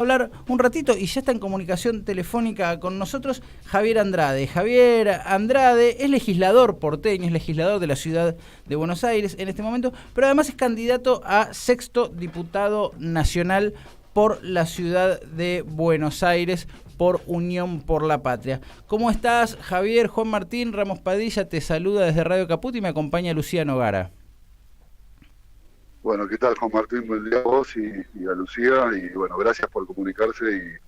Hablar un ratito y ya está en comunicación telefónica con nosotros Javier Andrade. Javier Andrade es legislador porteño, es legislador de la ciudad de Buenos Aires en este momento, pero además es candidato a sexto diputado nacional por la ciudad de Buenos Aires por Unión por la Patria. ¿Cómo estás, Javier? Juan Martín Ramos Padilla te saluda desde Radio Caput y me acompaña Luciano Gara. Bueno, ¿qué tal, Juan Martín? Buen día a vos y a Lucía. Y bueno, gracias por comunicarse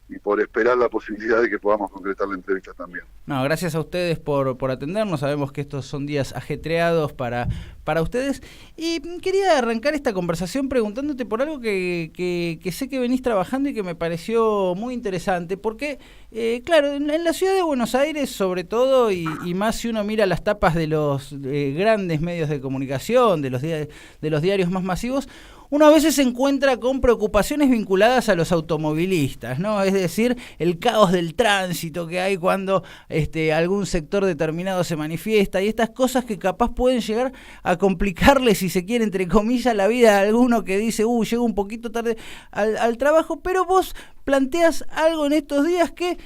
y por esperar la posibilidad de que podamos concretar la entrevista también. No, gracias a ustedes por atendernos. Sabemos que estos son días ajetreados para ustedes. Y quería arrancar esta conversación preguntándote por algo que sé que venís trabajando y que me pareció muy interesante. Porque, claro, en la ciudad de Buenos Aires, sobre todo, y más si uno mira las tapas de los grandes medios de comunicación, de los diarios más masivos, uno a veces se encuentra con preocupaciones vinculadas a los automovilistas, ¿no? Es decir, el caos del tránsito que hay cuando algún sector determinado se manifiesta y estas cosas que capaz pueden llegar a complicarle, si se quiere, entre comillas, la vida a alguno que dice, llego un poquito tarde al trabajo, pero vos planteas algo en estos días que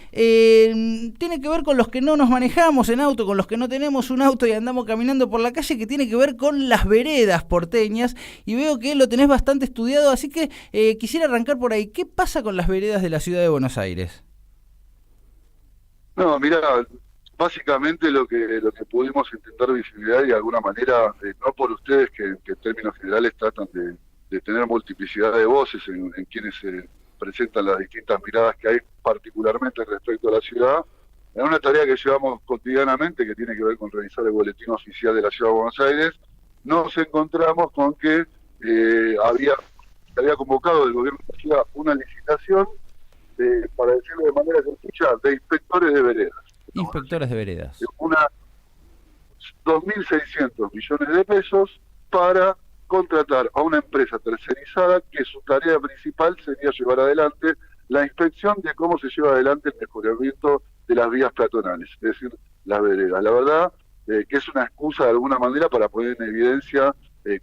tiene que ver con los que no nos manejamos en auto, con los que no tenemos un auto y andamos caminando por la calle, que tiene que ver con las veredas porteñas, y veo que lo tenés bastante estudiado, así que quisiera arrancar por ahí. ¿Qué pasa con las veredas de la ciudad de Buenos Aires? No, mira, básicamente lo que pudimos intentar visibilizar y de alguna manera, no por ustedes que en términos generales tratan de tener multiplicidad de voces en quienes se presentan las distintas miradas que hay particularmente respecto a la ciudad, en una tarea que llevamos cotidianamente que tiene que ver con revisar el boletín oficial de la ciudad de Buenos Aires, nos encontramos con que había convocado el gobierno de la ciudad una licitación, para decirlo de manera sencilla, de inspectores de veredas. Inspectores de veredas. Una 2.600 millones de pesos para contratar a una empresa tercerizada que su tarea principal sería llevar adelante la inspección de cómo se lleva adelante el mejoramiento de las vías peatonales, es decir, las veredas. La verdad que es una excusa de alguna manera para poner en evidencia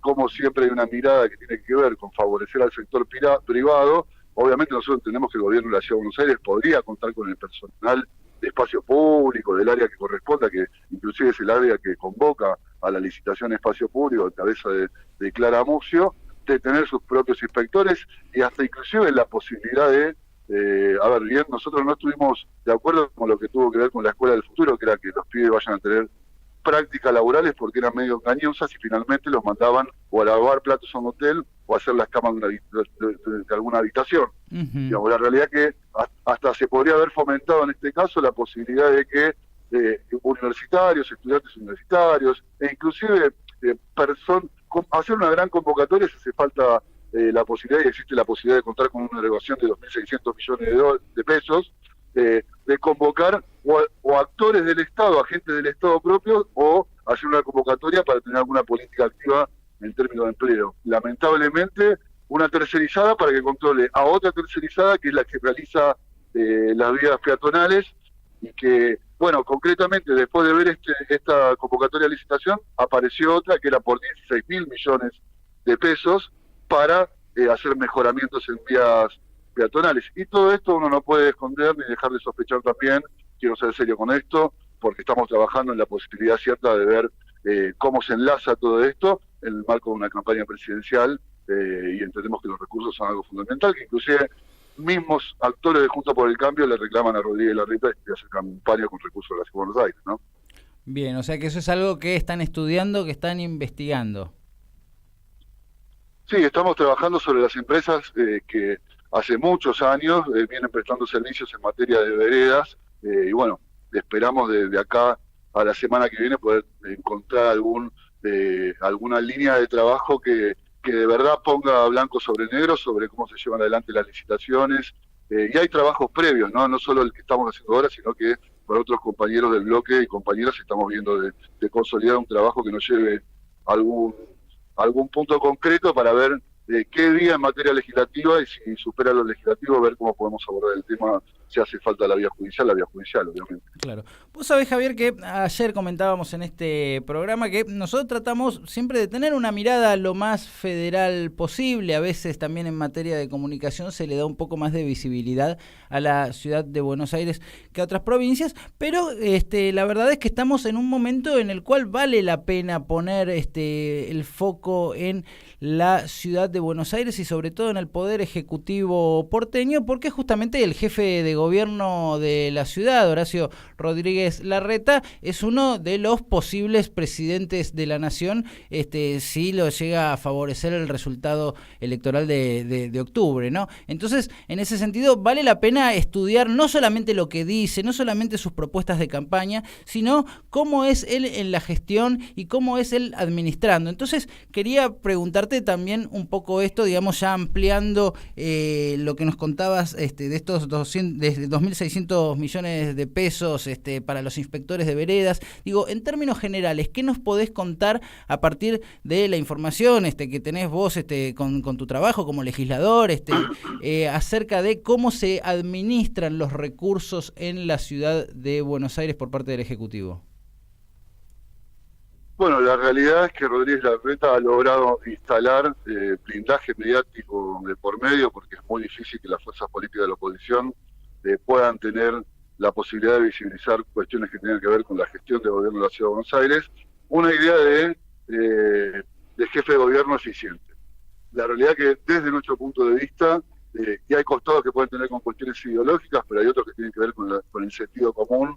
cómo siempre hay una mirada que tiene que ver con favorecer al sector privado. Obviamente nosotros entendemos que el gobierno de la Ciudad de Buenos Aires podría contar con el personal de espacio público, del área que corresponda, que inclusive es el área que convoca a la licitación de espacio público, en cabeza de Clara Muccio, de tener sus propios inspectores y hasta inclusive la posibilidad de, bien, nosotros no estuvimos de acuerdo con lo que tuvo que ver con la Escuela del Futuro, que era que los pibes vayan a tener prácticas laborales porque eran medio engañosas y finalmente los mandaban o a lavar platos a un hotel o a hacer las camas de alguna habitación. Digamos, la realidad que hasta se podría haber fomentado en este caso la posibilidad de que universitarios, estudiantes universitarios e inclusive hacer una gran convocatoria si hace falta la posibilidad, y existe la posibilidad de contar con una erogación de 2.600 millones de pesos, de convocar o actores del Estado, agentes del Estado propio, o hacer una convocatoria para tener alguna política activa en términos de empleo. Lamentablemente, una tercerizada para que controle a otra tercerizada, que es la que realiza las vías peatonales, y que, bueno, concretamente, después de ver esta convocatoria de licitación, apareció otra que era por 16.000 millones de pesos para hacer mejoramientos en vías peatonales. Y todo esto uno no puede esconder ni dejar de sospechar también, quiero ser serio con esto, porque estamos trabajando en la posibilidad cierta de ver cómo se enlaza todo esto en el marco de una campaña presidencial, y entendemos que los recursos son algo fundamental, que inclusive mismos actores de Juntos por el Cambio le reclaman a Rodríguez Larreta y hacer campaña con recursos de la Ciudad de Buenos Aires, ¿no? Bien, o sea que eso es algo que están estudiando, que están investigando. Sí, estamos trabajando sobre las empresas que hace muchos años vienen prestando servicios en materia de veredas, y bueno, esperamos de acá a la semana que viene poder encontrar alguna línea de trabajo que de verdad ponga blanco sobre negro sobre cómo se llevan adelante las licitaciones, y hay trabajos previos, no solo el que estamos haciendo ahora, sino que por otros compañeros del bloque y compañeras estamos viendo de consolidar un trabajo que nos lleve a algún punto concreto para ver qué día en materia legislativa, y si supera lo legislativo, ver cómo podemos abordar el tema si hace falta la vía judicial, obviamente. Claro. Vos sabés, Javier, que ayer comentábamos en este programa que nosotros tratamos siempre de tener una mirada lo más federal posible. A veces también en materia de comunicación se le da un poco más de visibilidad a la ciudad de Buenos Aires que a otras provincias, pero la verdad es que estamos en un momento en el cual vale la pena poner el foco en la ciudad de Buenos Aires y sobre todo en el Poder Ejecutivo porteño, porque justamente el jefe de gobierno de la ciudad, Horacio Rodríguez Larreta, es uno de los posibles presidentes de la nación, si lo llega a favorecer el resultado electoral de octubre, ¿no? Entonces, en ese sentido, vale la pena estudiar no solamente lo que dice, no solamente sus propuestas de campaña, sino cómo es él en la gestión y cómo es él administrando. Entonces, quería preguntarte también un poco esto, digamos, ya ampliando lo que nos contabas de estos 2.600 millones de pesos para los inspectores de veredas. Digo, en términos generales, ¿qué nos podés contar a partir de la información que tenés vos con tu trabajo como legislador acerca de cómo se administran los recursos en la ciudad de Buenos Aires por parte del Ejecutivo? Bueno, la realidad es que Rodríguez Larreta ha logrado instalar blindaje mediático de por medio, porque es muy difícil que las fuerzas políticas de la oposición puedan tener la posibilidad de visibilizar cuestiones que tengan que ver con la gestión del gobierno de la Ciudad de Buenos Aires, una idea de jefe de gobierno eficiente. La realidad es que desde nuestro punto de vista, y hay costados que pueden tener con cuestiones ideológicas, pero hay otros que tienen que ver con el sentido común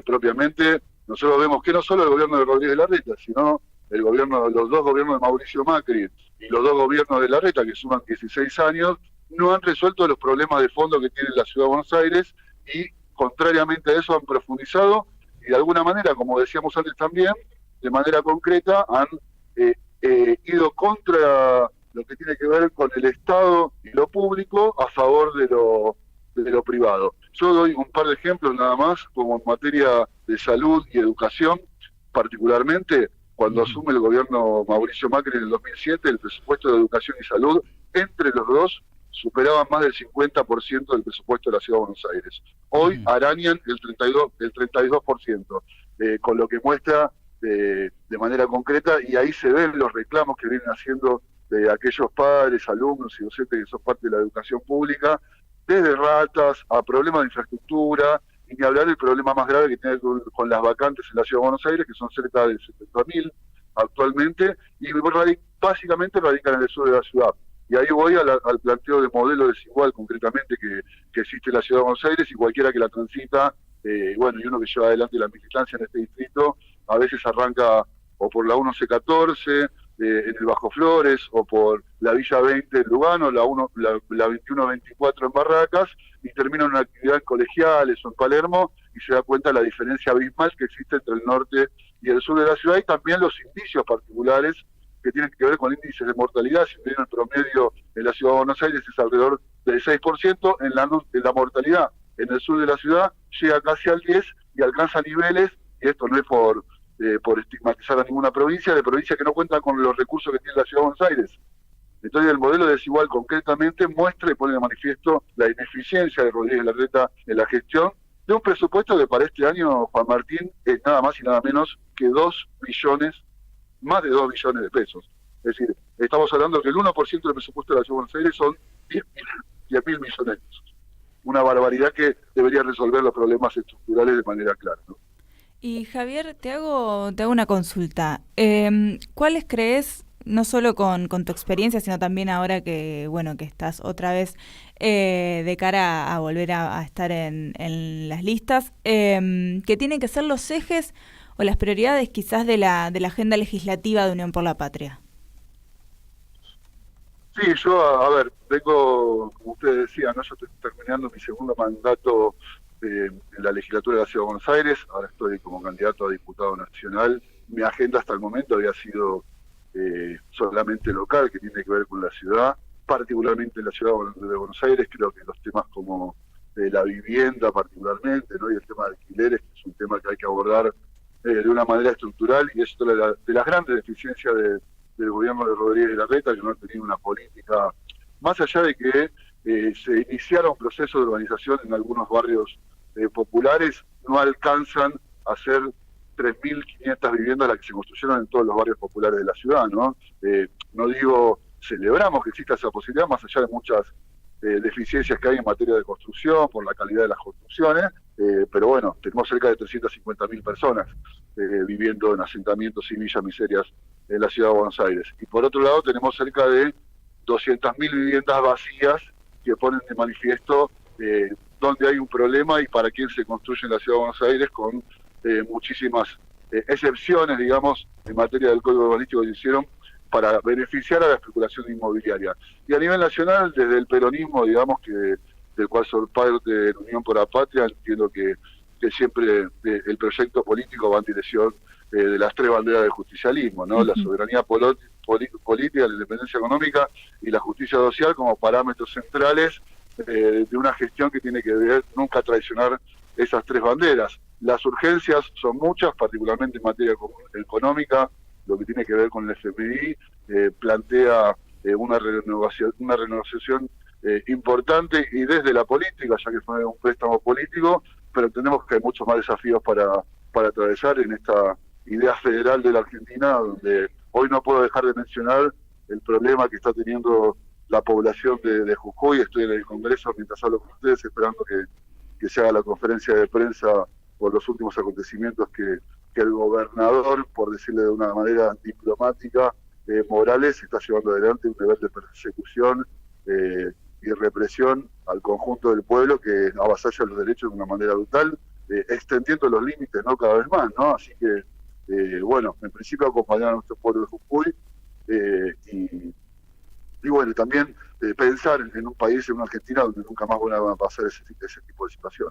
propiamente. Nosotros vemos que no solo el gobierno de Rodríguez Larreta, sino los dos gobiernos de Mauricio Macri y los dos gobiernos de Larreta, que suman 16 años, no han resuelto los problemas de fondo que tiene la Ciudad de Buenos Aires y, contrariamente a eso, han profundizado y de alguna manera, como decíamos antes también, de manera concreta han ido contra lo que tiene que ver con el Estado y lo público a favor de lo privado. Yo doy un par de ejemplos nada más, como en materia de salud y educación, particularmente cuando asume el gobierno Mauricio Macri en el 2007, el presupuesto de educación y salud, entre los dos, superaban más del 50% del presupuesto de la Ciudad de Buenos Aires. Hoy arañan el 32%, con lo que muestra de manera concreta, y ahí se ven los reclamos que vienen haciendo de aquellos padres, alumnos y docentes que son parte de la educación pública, desde ratas a problemas de infraestructura, y ni hablar del problema más grave que tiene con las vacantes en la Ciudad de Buenos Aires, que son cerca de 70.000 actualmente, y básicamente radican en el sur de la ciudad. Y ahí voy al planteo de modelo desigual concretamente que existe en la Ciudad de Buenos Aires, y cualquiera que la transita, y uno que lleva adelante la militancia en este distrito, a veces arranca o por la 1114, en el Bajo Flores, o por la Villa 20 en Lugano, la 2124 en Barracas, y termina en una actividad en Colegiales o en Palermo, y se da cuenta de la diferencia abismal que existe entre el norte y el sur de la ciudad, y también los indicios particulares que tienen que ver con índices de mortalidad. Si bien el promedio en la Ciudad de Buenos Aires es alrededor del 6%, en la mortalidad en el sur de la ciudad llega casi al 10% y alcanza niveles, y esto no es por estigmatizar a ninguna provincia, de provincias que no cuentan con los recursos que tiene la Ciudad de Buenos Aires. Entonces el modelo desigual concretamente muestra y pone de manifiesto la ineficiencia de Rodríguez Larreta en la gestión de un presupuesto que para este año, Juan Martín, es nada más y nada menos que más de 2 billones de pesos. Es decir, estamos hablando que el 1% del presupuesto de la Ciudad de Buenos Aires son 10.000 millones de pesos. Una barbaridad que debería resolver los problemas estructurales de manera clara, ¿no? Y Javier, te hago una consulta. ¿Cuáles crees, no solo con tu experiencia, sino también ahora que estás otra vez de cara a volver a estar en las listas, que tienen que ser los ejes o las prioridades quizás de la agenda legislativa de Unión por la Patria? Sí, yo, vengo, como ustedes decían, ¿no? Yo estoy terminando mi segundo mandato en la legislatura de la Ciudad de Buenos Aires. Ahora estoy como candidato a diputado nacional. Mi agenda hasta el momento había sido solamente local, que tiene que ver con la ciudad, particularmente en la Ciudad de Buenos Aires. Creo que los temas como la vivienda particularmente, ¿no? Y el tema de alquileres, que es un tema que hay que abordar de una manera estructural, y es otra de las grandes deficiencias del gobierno de Rodríguez Larreta, que no ha tenido una política, más allá de que se iniciaron procesos de urbanización en algunos barrios populares, no alcanzan a ser 3.500 viviendas las que se construyeron en todos los barrios populares de la ciudad, ¿no? No digo, celebramos que exista esa posibilidad, más allá de muchas deficiencias que hay en materia de construcción, por la calidad de las construcciones, pero bueno, tenemos cerca de 350.000 personas viviendo en asentamientos y villas miserias en la ciudad de Buenos Aires. Y por otro lado tenemos cerca de 200.000 viviendas vacías que ponen de manifiesto dónde hay un problema y para quién se construye en la ciudad de Buenos Aires, con muchísimas excepciones, digamos, en materia del código urbanístico que se hicieron para beneficiar a la especulación inmobiliaria. Y a nivel nacional, desde el peronismo, digamos, del cual soy parte de la Unión por la Patria, entiendo que siempre el proyecto político va en dirección de las tres banderas del justicialismo, ¿no? La soberanía política, la independencia económica y la justicia social como parámetros centrales de una gestión que tiene que ver nunca traicionar esas tres banderas. Las urgencias son muchas, particularmente en materia económica, lo que tiene que ver con el FMI, plantea una renegociación importante y desde la política, ya que fue un préstamo político, pero entendemos que hay muchos más desafíos para atravesar en esta idea federal de la Argentina, donde hoy no puedo dejar de mencionar el problema que está teniendo la población de Jujuy. Estoy en el Congreso mientras hablo con ustedes, esperando que se haga la conferencia de prensa por los últimos acontecimientos que el gobernador, por decirle de una manera diplomática, Morales, está llevando adelante un nivel de persecución y represión al conjunto del pueblo que avasalla los derechos de una manera brutal, extendiendo los límites, ¿no?, cada vez más, ¿no? Así que, bueno, en principio acompañar a nuestro pueblo de Jujuy y bueno, también pensar en un país, en una Argentina, donde nunca más van a pasar ese tipo de situación.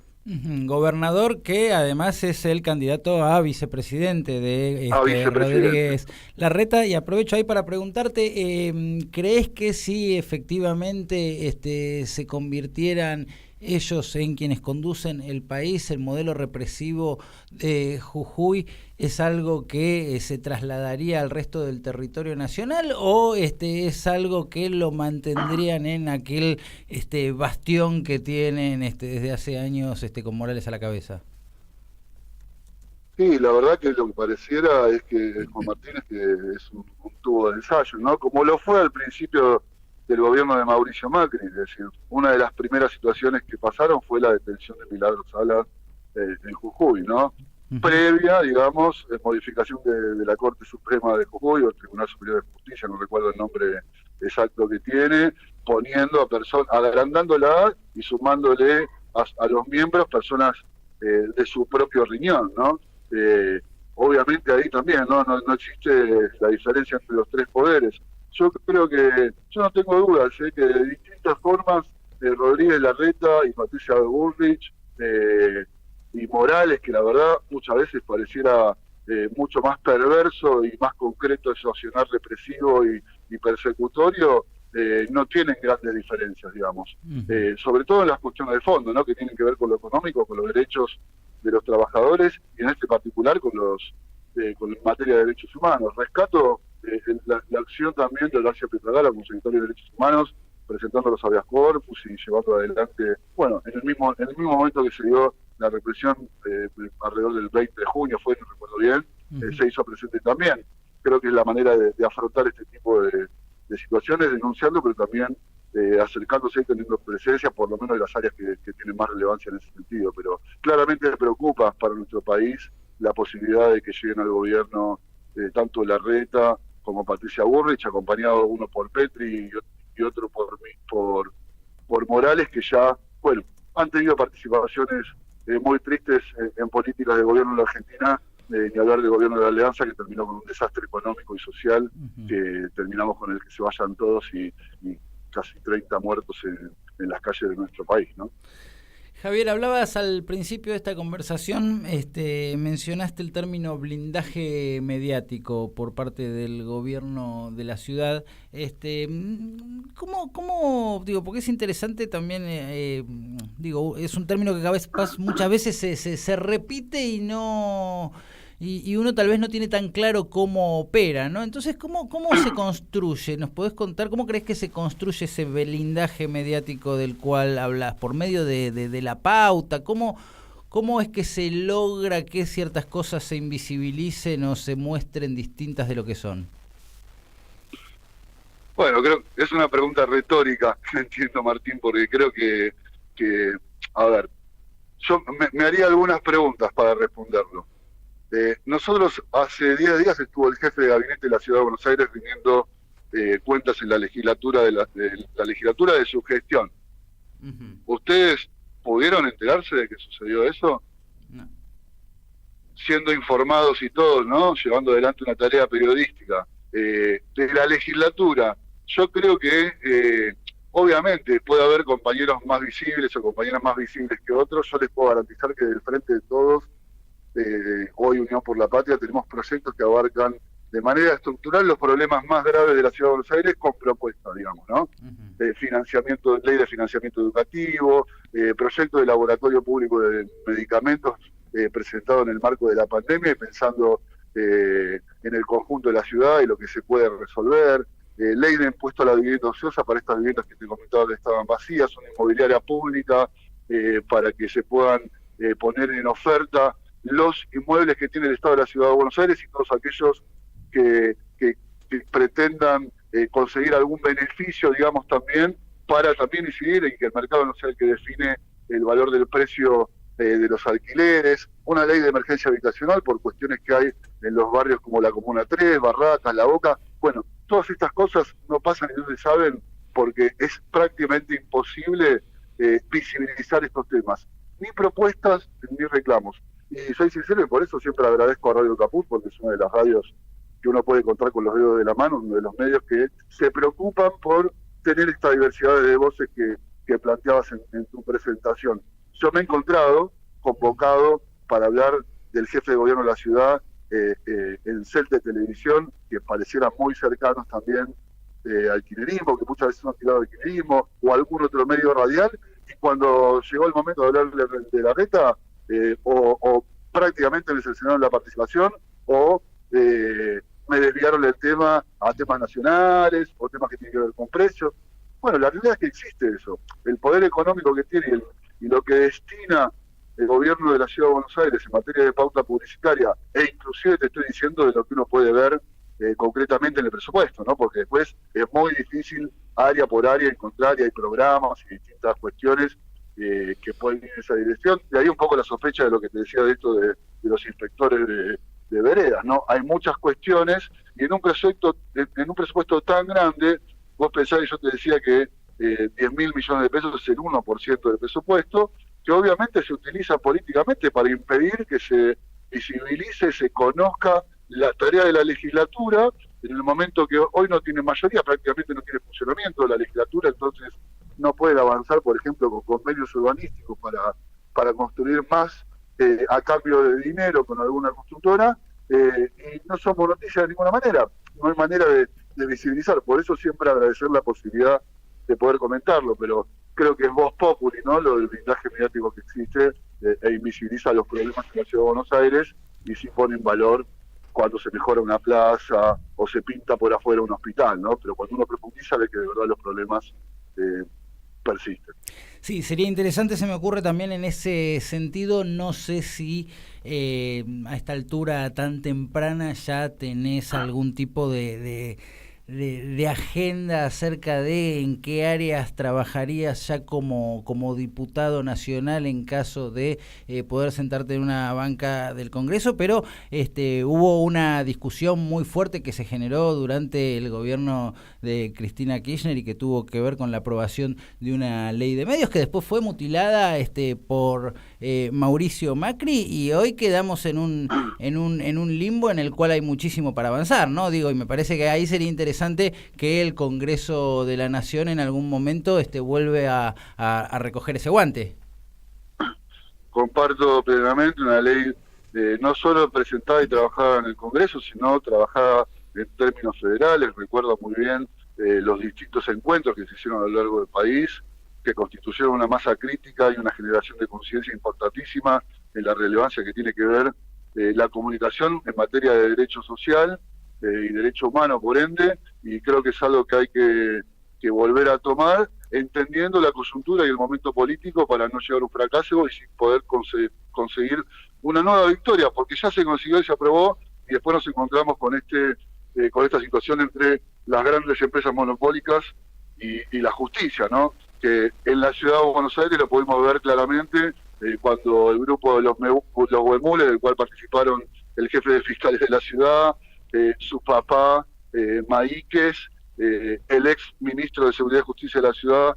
Gobernador que además es el candidato a vicepresidente de Rodríguez Larreta, y aprovecho ahí para preguntarte, ¿crees que si efectivamente se convirtieran ellos en quienes conducen el país, el modelo represivo de Jujuy es algo que se trasladaría al resto del territorio nacional, o es algo que lo mantendrían en aquel bastión que tienen desde hace años con Morales a la cabeza? Sí, la verdad que lo que pareciera es que Juan Martínez que es un tubo de ensayo, ¿no? Como lo fue al principio del gobierno de Mauricio Macri. Es decir, una de las primeras situaciones que pasaron fue la detención de Milagros Sala en Jujuy, ¿no? Previa, digamos, modificación de la Corte Suprema de Jujuy o el Tribunal Superior de Justicia, no recuerdo el nombre exacto que tiene, poniendo a personas, agrandándola y sumándole a los miembros personas de su propio riñón, ¿no? Obviamente ahí también no existe la diferencia entre los tres poderes. Yo creo que, yo no tengo dudas, que de distintas formas Rodríguez Larreta y Patricia Bullrich y Morales, que la verdad muchas veces pareciera mucho más perverso y más concreto su accionar represivo y persecutorio, no tienen grandes diferencias, digamos. Sobre todo en las cuestiones de fondo, ¿no?, que tienen que ver con lo económico, con los derechos de los trabajadores y en este particular con materia de derechos humanos. Rescato la acción también de Horacio Petragala como secretario de Derechos Humanos, presentando los habeas corpus y llevando adelante, bueno, en el mismo momento que se dio la represión alrededor del 20 de junio, no recuerdo bien, se hizo presente también. Creo que es la manera de afrontar este tipo de situaciones, denunciando, pero también acercándose y teniendo presencia, por lo menos de las áreas que tienen más relevancia en ese sentido. Pero claramente me preocupa para nuestro país la posibilidad de que lleguen al gobierno tanto Larreta como Patricia Bullrich, acompañado uno por Petri y otro por Morales, que ya, bueno, han tenido participaciones muy tristes en políticas de gobierno en la Argentina, ni hablar del gobierno de la Alianza, que terminó con un desastre económico y social, que terminamos con el que se vayan todos y casi 30 muertos en las calles de nuestro país, ¿no? Javier, hablabas al principio de esta conversación, mencionaste el término blindaje mediático por parte del gobierno de la ciudad. ¿Cómo digo? Porque es interesante también, es un término que muchas veces se repite y no y uno tal vez no tiene tan claro cómo opera, ¿no? Entonces, ¿cómo se construye? ¿Nos podés contar cómo crees que se construye ese blindaje mediático del cual hablas? ¿Por medio de la pauta? ¿Cómo es que se logra que ciertas cosas se invisibilicen o se muestren distintas de lo que son? Bueno, creo que es una pregunta retórica, entiendo, Martín, porque creo que a ver, yo me haría algunas preguntas para responderlo. Nosotros hace 10 días estuvo el jefe de gabinete de la Ciudad de Buenos Aires rindiendo cuentas en la legislatura de la legislatura de su gestión. Uh-huh. ¿Ustedes pudieron enterarse de que sucedió eso? No. Siendo informados y todos, ¿no? Llevando adelante una tarea periodística. De la legislatura, yo creo que obviamente puede haber compañeros más visibles o compañeras más visibles que otros. Yo les puedo garantizar que del frente de todos, hoy Unión por la Patria, tenemos proyectos que abarcan de manera estructural los problemas más graves de la Ciudad de Buenos Aires con propuestas, digamos, ¿no? Uh-huh. Financiamiento, ley de financiamiento educativo, proyecto de laboratorio público de medicamentos presentado en el marco de la pandemia y pensando en el conjunto de la ciudad y lo que se puede resolver, ley de impuesto a la vivienda ociosa para estas viviendas que te comentaba que estaban vacías, una inmobiliaria pública para que se puedan poner en oferta los inmuebles que tiene el Estado de la Ciudad de Buenos Aires y todos aquellos que pretendan conseguir algún beneficio, digamos, también, para también incidir en que el mercado no sea el que define el valor del precio de los alquileres, una ley de emergencia habitacional por cuestiones que hay en los barrios como la Comuna 3, Barracas, La Boca. Bueno, todas estas cosas no pasan y no se saben porque es prácticamente imposible visibilizar estos temas. Ni propuestas, ni reclamos. Y soy sincero y por eso siempre agradezco a Radio Caput, porque es una de las radios que uno puede contar con los dedos de la mano, uno de los medios que se preocupan por tener esta diversidad de voces que planteabas en tu presentación. Yo me he encontrado convocado para hablar del jefe de gobierno de la ciudad en set de televisión, que parecieran muy cercanos también al kirchnerismo, que muchas veces han tirado al kirchnerismo, o algún otro medio radial, y cuando llegó el momento de hablar de la reta, o prácticamente me cercenaron la participación, o me desviaron el tema a temas nacionales, o temas que tienen que ver con precios. Bueno, la realidad es que existe eso. El poder económico que tiene y lo que destina el gobierno de la Ciudad de Buenos Aires en materia de pauta publicitaria, e inclusive te estoy diciendo de lo que uno puede ver concretamente en el presupuesto, ¿no? Porque después es muy difícil área por área encontrar, y hay programas y distintas cuestiones que pueden ir en esa dirección. De ahí un poco la sospecha de lo que te decía de esto de los inspectores de veredas, ¿no? Hay muchas cuestiones y en un presupuesto tan grande, vos pensás, y yo te decía que 10.000 millones de pesos es el 1% del presupuesto, que obviamente se utiliza políticamente para impedir que se visibilice, se conozca la tarea de la legislatura en el momento que hoy no tiene mayoría, prácticamente no tiene funcionamiento de la legislatura, entonces no pueden avanzar, por ejemplo, con convenios urbanísticos para construir más a cambio de dinero con alguna constructora, y no somos noticias de ninguna manera, no hay manera de visibilizar, por eso siempre agradecer la posibilidad de poder comentarlo, pero creo que es voz populi, ¿no? Lo del blindaje mediático que existe e invisibiliza los problemas de la Ciudad de Buenos Aires y sí pone en valor cuando se mejora una plaza o se pinta por afuera un hospital, ¿no? Pero cuando uno profundiza ve que de verdad los problemas persisten. Sí, sería interesante, se me ocurre también en ese sentido, no sé si a esta altura tan temprana ya tenés algún tipo de agenda acerca de en qué áreas trabajarías ya como diputado nacional en caso de poder sentarte en una banca del Congreso, pero hubo una discusión muy fuerte que se generó durante el gobierno de Cristina Kirchner y que tuvo que ver con la aprobación de una ley de medios que después fue mutilada por Mauricio Macri, y hoy quedamos en un limbo en el cual hay muchísimo para avanzar, ¿no? Digo, y me parece que ahí sería interesante que el Congreso de la Nación en algún momento vuelve a recoger ese guante. Comparto plenamente una ley no solo presentada y trabajada en el Congreso, sino trabajada en términos federales. Recuerdo muy bien los distintos encuentros que se hicieron a lo largo del país, que constituyeron una masa crítica y una generación de conciencia importantísima en la relevancia que tiene que ver la comunicación en materia de derecho social y derecho humano, por ende, y creo que es algo que hay que volver a tomar, entendiendo la coyuntura y el momento político para no llegar a un fracaso y sin poder conseguir una nueva victoria, porque ya se consiguió y se aprobó, y después nos encontramos con esta situación entre las grandes empresas monopólicas y la justicia, ¿no? Que en la ciudad de Buenos Aires lo pudimos ver claramente cuando el grupo de los Huemules, del cual participaron el jefe de fiscales de la ciudad, su papá, Maíquez, el ex ministro de Seguridad y Justicia de la ciudad,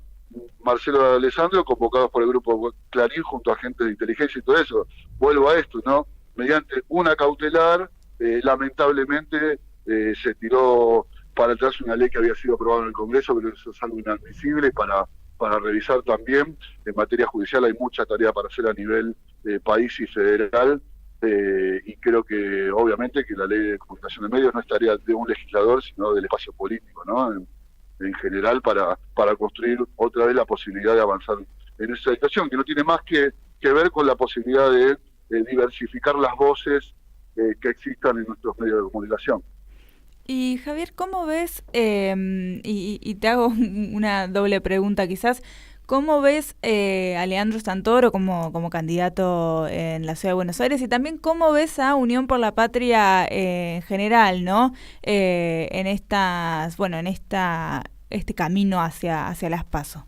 Marcelo de Alessandro, convocados por el grupo Clarín junto a agentes de inteligencia y todo eso. Vuelvo a esto, ¿no? Mediante una cautelar, lamentablemente se tiró para atrás una ley que había sido aprobada en el Congreso, pero eso es algo inadmisible para revisar también. En materia judicial hay mucha tarea para hacer a nivel país y federal, y creo que obviamente que la ley de comunicación de medios no es tarea de un legislador, sino del espacio político, ¿no? En general, para construir otra vez la posibilidad de avanzar en esa situación, que no tiene más que ver con la posibilidad de diversificar las voces que existan en nuestros medios de comunicación. Y Javier, ¿cómo ves, y te hago una doble pregunta quizás, ¿cómo ves a Leandro Santoro como candidato en la Ciudad de Buenos Aires? Y también, ¿cómo ves a Unión por la Patria en general, ¿no? En este camino hacia las PASO.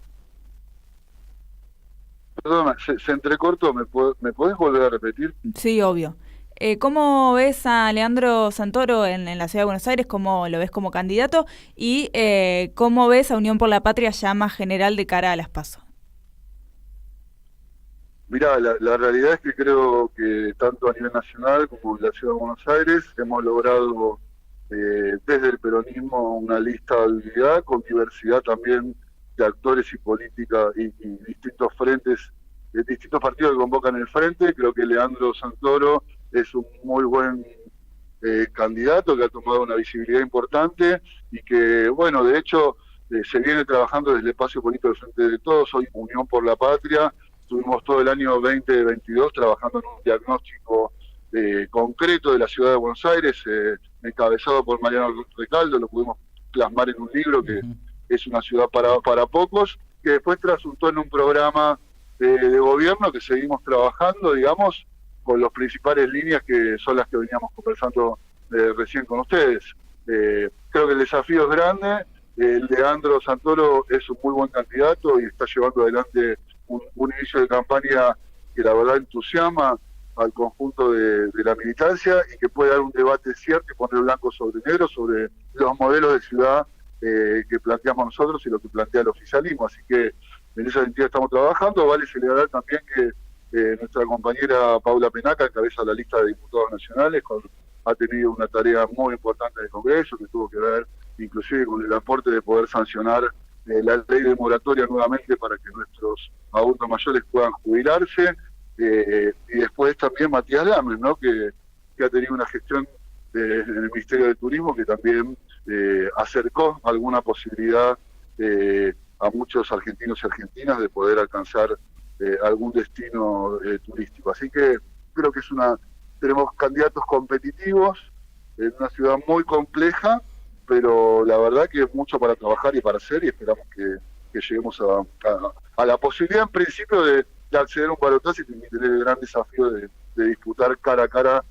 Perdón, se entrecortó, ¿me podés volver a repetir? Sí, obvio. ¿Cómo ves a Leandro Santoro en la Ciudad de Buenos Aires? ¿Cómo lo ves como candidato? Y ¿cómo ves a Unión por la Patria ya más general de cara a las PASO? Mirá, la realidad es que creo que tanto a nivel nacional como en la Ciudad de Buenos Aires hemos logrado desde el peronismo una lista de habilidad con diversidad también de actores y políticas y distintos frentes, distintos partidos que convocan el frente. Creo que Leandro Santoro es un muy buen candidato que ha tomado una visibilidad importante y que, bueno, de hecho se viene trabajando desde el espacio político del Frente de Todos, hoy Unión por la Patria. Tuvimos todo el año 2022 trabajando en un diagnóstico concreto de la ciudad de Buenos Aires, encabezado por Mariano Recaldo. Lo pudimos plasmar en un libro que es una ciudad para pocos, que después resultó en un programa de gobierno que seguimos trabajando, digamos, con las principales líneas que son las que veníamos conversando recién con ustedes. Creo que el desafío es grande. Leandro Santoro es un muy buen candidato y está llevando adelante un inicio de campaña que la verdad entusiasma al conjunto de la militancia y que puede dar un debate cierto y poner blanco sobre negro sobre los modelos de ciudad que planteamos nosotros y lo que plantea el oficialismo. Así que en ese sentido estamos trabajando. Vale celebrar también que nuestra compañera Paula Penaca encabeza la lista de diputados nacionales, ha tenido una tarea muy importante en el Congreso que tuvo que ver inclusive con el aporte de poder sancionar la ley de moratoria nuevamente para que nuestros adultos mayores puedan jubilarse, y después también Matías Lames, ¿no? que ha tenido una gestión en el Ministerio de Turismo que también acercó alguna posibilidad a muchos argentinos y argentinas de poder alcanzar algún destino turístico. Así que creo que tenemos candidatos competitivos en una ciudad muy compleja, pero la verdad que es mucho para trabajar y para hacer, y esperamos que lleguemos a la posibilidad en principio de acceder a un balotaje y tener el gran desafío de disputar cara a cara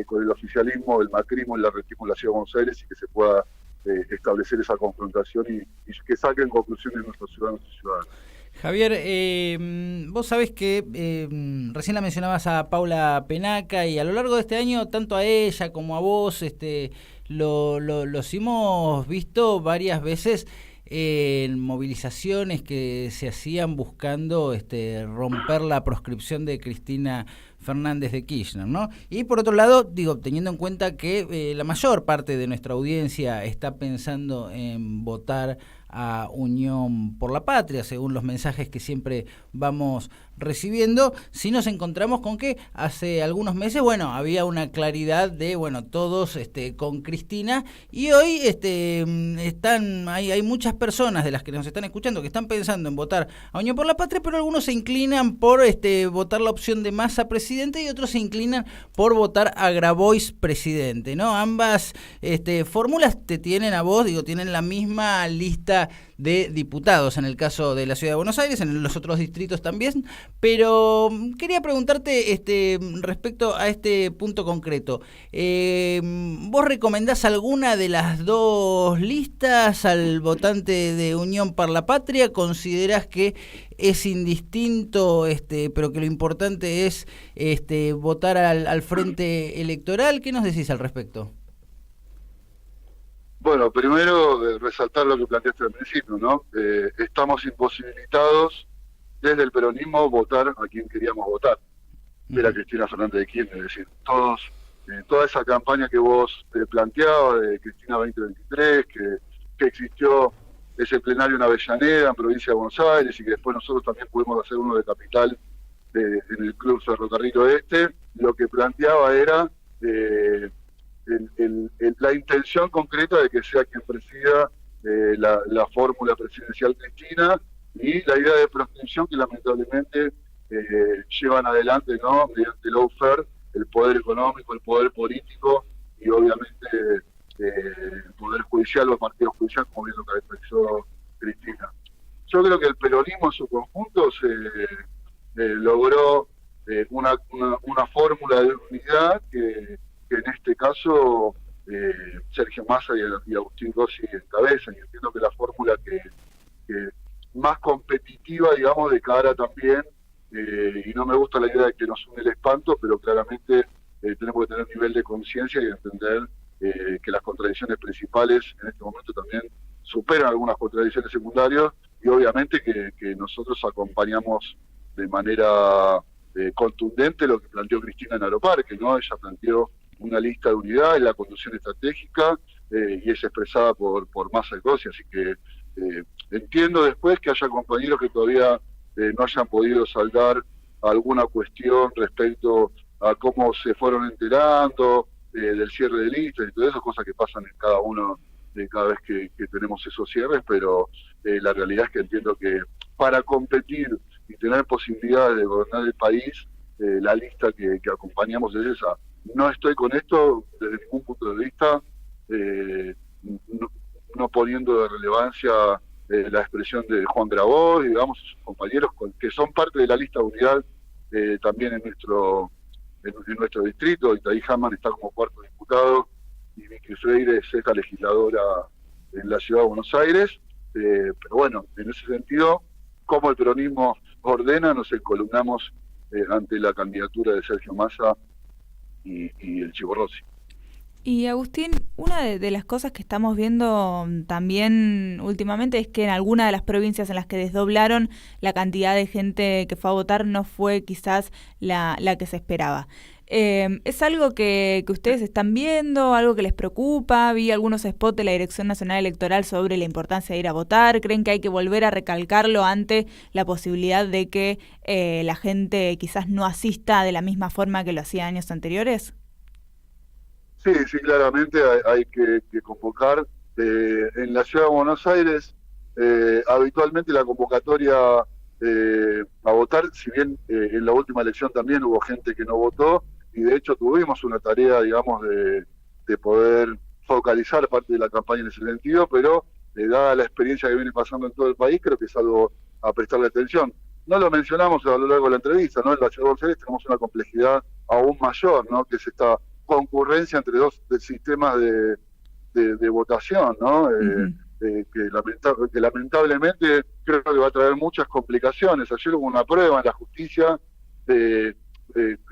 con el oficialismo, el macrismo en la Ciudad de Buenos Aires, y que se pueda establecer esa confrontación y que saquen conclusiones nuestros ciudadanos y ciudadanas. Javier, vos sabés que recién la mencionabas a Paula Penaca, y a lo largo de este año, tanto a ella como a vos, los hemos visto varias veces en movilizaciones que se hacían buscando romper la proscripción de Cristina Fernández de Kirchner, ¿no? Y por otro lado, teniendo en cuenta que la mayor parte de nuestra audiencia está pensando en votar a Unión por la Patria, según los mensajes que siempre vamos recibiendo. Si nos encontramos con que hace algunos meses, bueno, había una claridad de, bueno, todos con Cristina, y hoy hay muchas personas de las que nos están escuchando que están pensando en votar a Unión por la Patria, pero algunos se inclinan por votar la opción de Massa presidente y otros se inclinan por votar a Grabois presidente, ¿no? Ambas fórmulas te tienen a vos, tienen la misma lista de diputados en el caso de la Ciudad de Buenos Aires, en los otros distritos también, pero quería preguntarte respecto a este punto concreto. ¿Vos recomendás alguna de las dos listas al votante de Unión por la Patria? ¿Considerás que es indistinto, pero que lo importante es votar al frente electoral? ¿Qué nos decís al respecto? Bueno, primero resaltar lo que planteaste al principio, ¿no? Estamos imposibilitados desde el peronismo votar a quien queríamos votar, que era Cristina Fernández de Kirchner. Es decir, toda esa campaña que vos planteabas de Cristina 2023, que existió ese plenario en Avellaneda, en provincia de Buenos Aires, y que después nosotros también pudimos hacer uno de Capital en el Club Ferrocarril Oeste, lo que planteaba era la intención concreta de que sea quien presida la fórmula presidencial Cristina, y la idea de proscripción que lamentablemente llevan adelante, ¿no?, mediante el lawfare, el poder económico, el poder político y obviamente el poder judicial o el partido judicial, como bien lo caracterizó Cristina. Yo creo que el peronismo en su conjunto logró una fórmula de unidad que en este caso Sergio Massa y Agustín Rossi encabezan, y entiendo que la fórmula que más competitiva, digamos, de cara también, y no me gusta la idea de que nos une el espanto, pero claramente tenemos que tener un nivel de conciencia y entender que las contradicciones principales en este momento también superan algunas contradicciones secundarias, y obviamente que nosotros acompañamos de manera contundente lo que planteó Cristina en Aeroparque, ¿no? Ella planteó una lista de unidad en la conducción estratégica y es expresada por Massa y Rossi, así que entiendo después que haya compañeros que todavía no hayan podido saldar alguna cuestión respecto a cómo se fueron enterando del cierre de listas y todas esas cosas que pasan en cada uno cada vez que tenemos esos cierres, pero la realidad es que entiendo que para competir y tener posibilidades de gobernar el país, la lista que acompañamos es esa. No estoy con esto desde ningún punto de vista, no poniendo de relevancia la expresión de Juan Grabois, digamos, sus compañeros que son parte de la lista de unidad también en nuestro distrito. Itaí Hamann está como cuarto diputado y Vicky Freire es esta legisladora en la Ciudad de Buenos Aires, pero bueno, en ese sentido, como el peronismo ordena, nos encolumnamos ante la candidatura de Sergio Massa y el Chivo Rossi. Y Agustín, una de las cosas que estamos viendo también últimamente es que en alguna de las provincias en las que desdoblaron, la cantidad de gente que fue a votar no fue quizás la que se esperaba. ¿Es algo que ustedes están viendo, algo que les preocupa? Vi algunos spots de la Dirección Nacional Electoral sobre la importancia de ir a votar. ¿Creen que hay que volver a recalcarlo ante la posibilidad de que la gente quizás no asista de la misma forma que lo hacía años anteriores? Sí, claramente hay que convocar. En la Ciudad de Buenos Aires, habitualmente la convocatoria a votar, si bien en la última elección también hubo gente que no votó, y de hecho tuvimos una tarea, digamos, de poder focalizar parte de la campaña en ese sentido, pero dada la experiencia que viene pasando en todo el país, creo que es algo a prestarle atención. No lo mencionamos a lo largo de la entrevista, ¿no? En la Ciudad de Buenos Aires tenemos una complejidad aún mayor, ¿no? Que es esta concurrencia entre dos sistemas de votación, ¿no? Que lamentablemente creo que va a traer muchas complicaciones. Ayer hubo una prueba en la justicia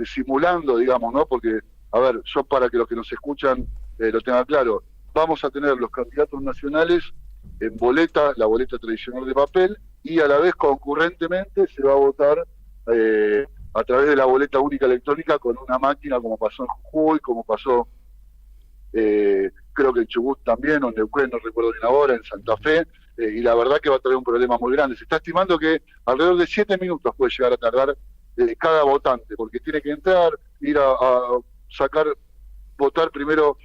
simulando, digamos, ¿no? Porque, a ver, yo para que los que nos escuchan lo tengan claro, vamos a tener los candidatos nacionales en boleta, la boleta tradicional de papel, y a la vez concurrentemente se va a votar a través de la boleta única electrónica con una máquina, como pasó en Jujuy, como pasó creo que en Chubut también, o en Neuquén, no recuerdo bien ahora, en Santa Fe. y la verdad que va a traer un problema muy grande. Se está estimando que alrededor de 7 minutos puede llegar a tardar cada votante, porque tiene que entrar, ir a sacar, votar primero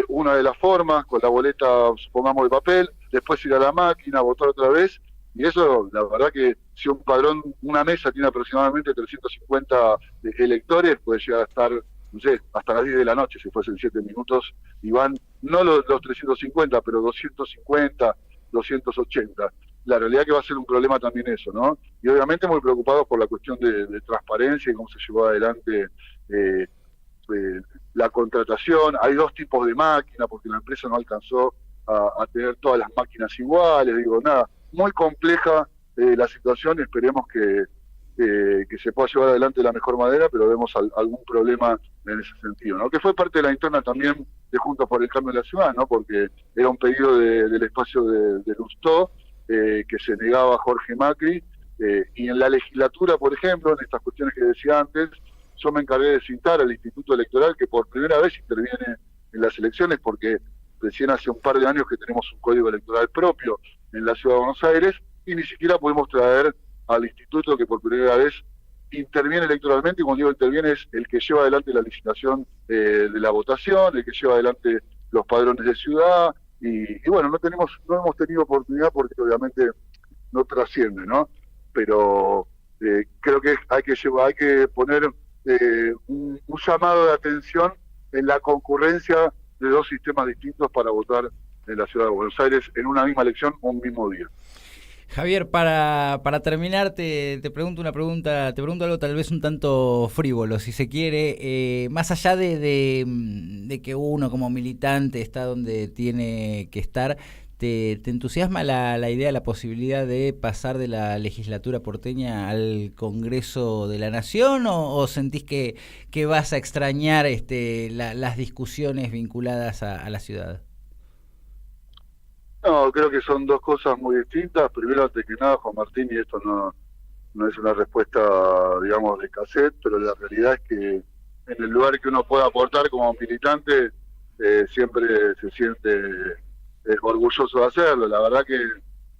una de las formas, con la boleta, supongamos, de papel, después ir a la máquina, votar otra vez, y eso, la verdad que si un padrón, una mesa tiene aproximadamente 350 electores, puede llegar a estar, no sé, hasta las 10 de la noche, si fuesen 7 minutos, y van, no los 350, pero 250, 280. La realidad que va a ser un problema también eso, ¿no? Y obviamente muy preocupados por la cuestión de transparencia y cómo se llevó adelante la contratación. Hay 2 tipos de máquinas, porque la empresa no alcanzó a tener todas las máquinas iguales, digo, nada, muy compleja la situación, esperemos que se pueda llevar adelante de la mejor manera, pero vemos algún problema en ese sentido, ¿no? Que fue parte de la interna también de Juntos por el Cambio de la Ciudad, ¿no? Porque era un pedido del espacio de Lustó, que se negaba a Jorge Macri, y en la legislatura, por ejemplo, en estas cuestiones que decía antes, yo me encargué de citar al Instituto Electoral, que por primera vez interviene en las elecciones, porque recién hace un par de años que tenemos un código electoral propio en la Ciudad de Buenos Aires, y ni siquiera pudimos traer al instituto que por primera vez interviene electoralmente, y cuando digo interviene es el que lleva adelante la licitación de la votación, el que lleva adelante los padrones de ciudad, y bueno, no hemos tenido oportunidad porque obviamente no trasciende, ¿no? Pero creo que hay que poner un llamado de atención en la concurrencia de 2 sistemas distintos para votar en la Ciudad de Buenos Aires en una misma elección o un mismo día. Javier, para terminar, te pregunto una pregunta, te pregunto algo tal vez un tanto frívolo, si se quiere, más allá de que uno como militante está donde tiene que estar, ¿te entusiasma la idea, la posibilidad de pasar de la legislatura porteña al Congreso de la Nación, o sentís que vas a extrañar las discusiones vinculadas a la ciudad? No, creo que son 2 cosas muy distintas. Primero, antes que nada, Juan Martín, y esto no es una respuesta, digamos, de cassette, pero la realidad es que en el lugar que uno pueda aportar como militante, siempre se siente orgulloso de hacerlo. La verdad que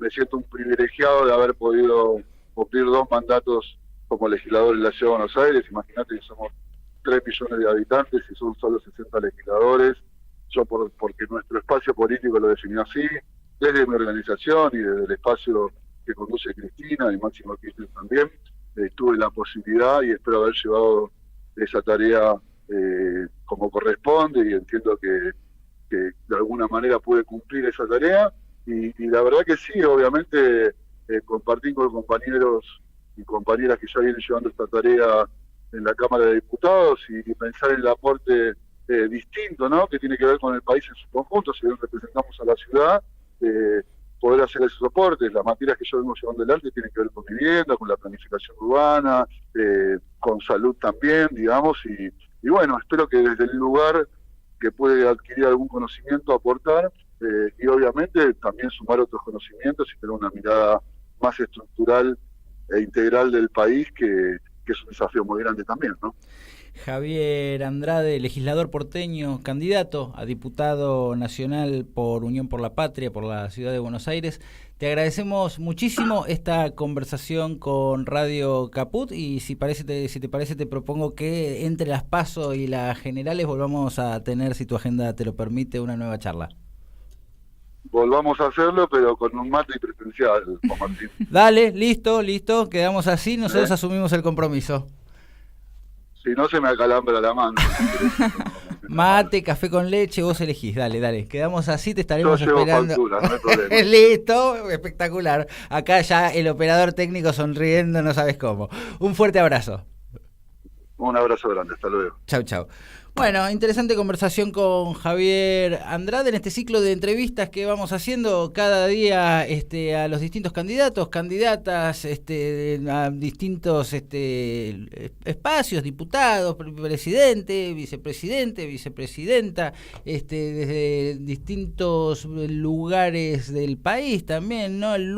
me siento un privilegiado de haber podido cumplir 2 mandatos como legislador en la Ciudad de Buenos Aires. Imagínate que somos 3 millones de habitantes y son solo 60 legisladores. Yo porque nuestro espacio político lo definió así, desde mi organización y desde el espacio que conduce Cristina y Máximo Kirchner también, tuve la posibilidad y espero haber llevado esa tarea como corresponde, y entiendo que de alguna manera pude cumplir esa tarea, y la verdad que sí, obviamente compartir con compañeros y compañeras que ya vienen llevando esta tarea en la Cámara de Diputados y pensar en el aporte distinto, ¿no? Que tiene que ver con el país en su conjunto, si bien representamos a la ciudad, poder hacer esos aportes. Las materias que yo vengo llevando adelante tienen que ver con vivienda, con la planificación urbana, con salud también, digamos, y bueno, espero que desde el lugar que puede adquirir algún conocimiento, aportar, y obviamente también sumar otros conocimientos y tener una mirada más estructural e integral del país, que es un desafío muy grande también, ¿no? Javier Andrade, legislador porteño, candidato a diputado nacional por Unión por la Patria, por la Ciudad de Buenos Aires. Te agradecemos muchísimo esta conversación con Radio Caput, y si te parece, te propongo que entre las PASO y las generales volvamos a tener, si tu agenda te lo permite, una nueva charla. Volvamos a hacerlo, pero con un mate y presencial, Juan Martín. Dale, listo, quedamos así, nosotros asumimos el compromiso. Si no, se me acalambra la mano. Mate, café con leche, vos elegís, dale, quedamos así, te estaremos yo esperando. Factura, no hay problema. Listo, espectacular. Acá ya el operador técnico sonriendo, no sabes cómo. Un fuerte abrazo. Un abrazo grande, hasta luego. Chau. Bueno, interesante conversación con Javier Andrade en este ciclo de entrevistas que vamos haciendo cada día a los distintos candidatos, candidatas, a distintos espacios, diputados, presidente, vicepresidenta, desde distintos lugares del país también, ¿no?